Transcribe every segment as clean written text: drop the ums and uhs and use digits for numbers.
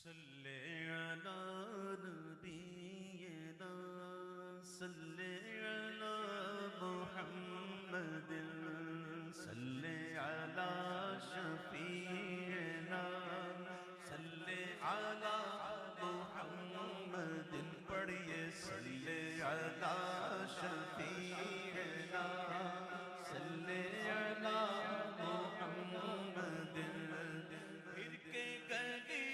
صلی علی نبینا صلی علی محمد صلی علی شفیعنا صلی علی محمد پڑھیے صلی علی شفیعنا صلی علی محمد پھر کے گلی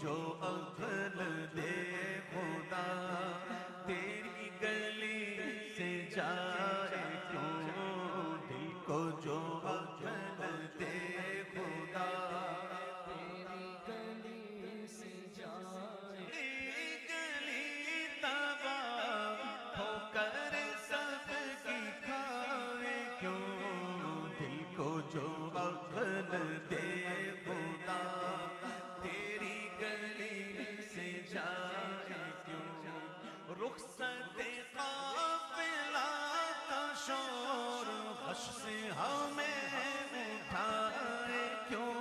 جو عقل دے خدا تیری گلی سے جائے کیوں دل کو جو عقل دے خدا تیری گلی سے جائے گلی تباہ ہو کر سب کی کھائے کیوں دل کو جو عقل دے خدا رخصت قافلہ کا شور غش سے ہمیں اٹھائے کیوں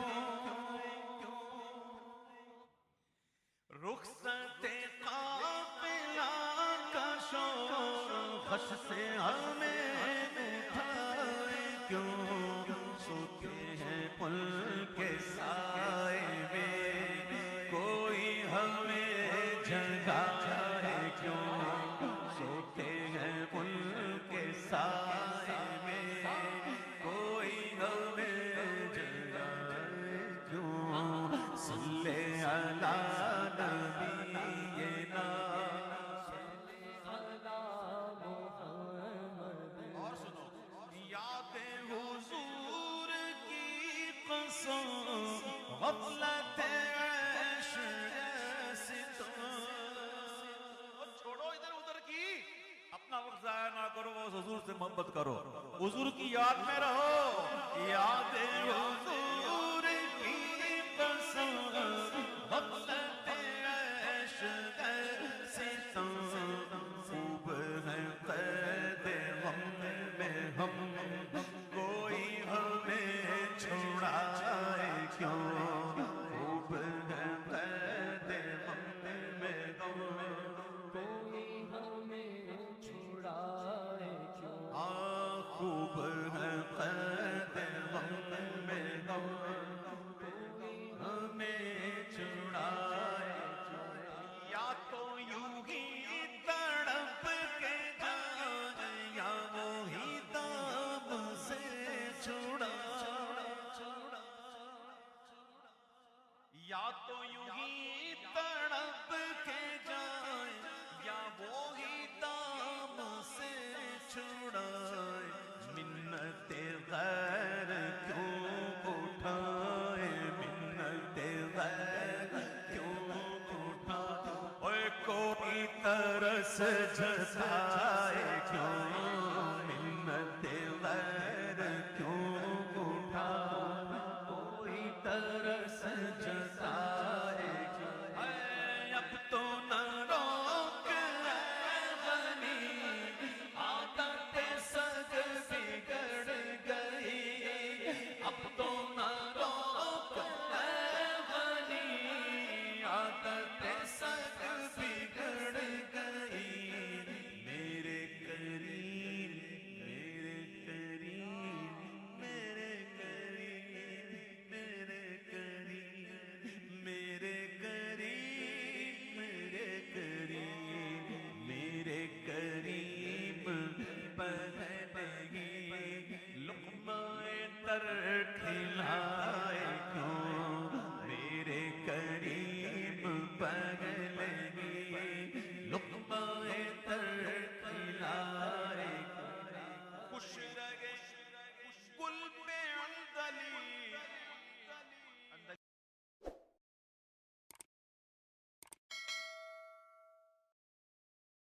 رخصت قافلہ کا شور غش سے ہمیں اٹھائے کیوں سوتے ہیں پل کے سائے میں کوئی ہمیں جگائے کیوں سوتے ہیں ان کے سائے میں کوئی ہمیں جگائے کیوں صلی علی نبینا صلی علی محمد اور سنو یاد حضور کی قسم غفلت اپنا وقت ضائع نہ کرو حضور سے محبت کرو حضور کی یاد میں رہو یاد حضور کی قسم غفلت عیش ستم خوب ہے قید غم میں ہم کوئی ہمیں چھڑائے کیوں خوب ہے قید غم میں ہم کوئی ہمیں خوب ہے قید غم میں غم کوئی ہمیں چھڑائے یا تو یوں ہی تڑپ کے جائے یا وہی دام سے چھڑا یا تو یوں ہی تڑپ کے جائے یا وہی دام سے چھڑائے منت غیر کیوں اٹھائے منت غیر کیوں اٹھائے اوے کوئی ترس جھسائے کیوں منت غیر کیوں اٹھائے کوئی ترس جھسائے اب تو نہ لقمہ تر کھلا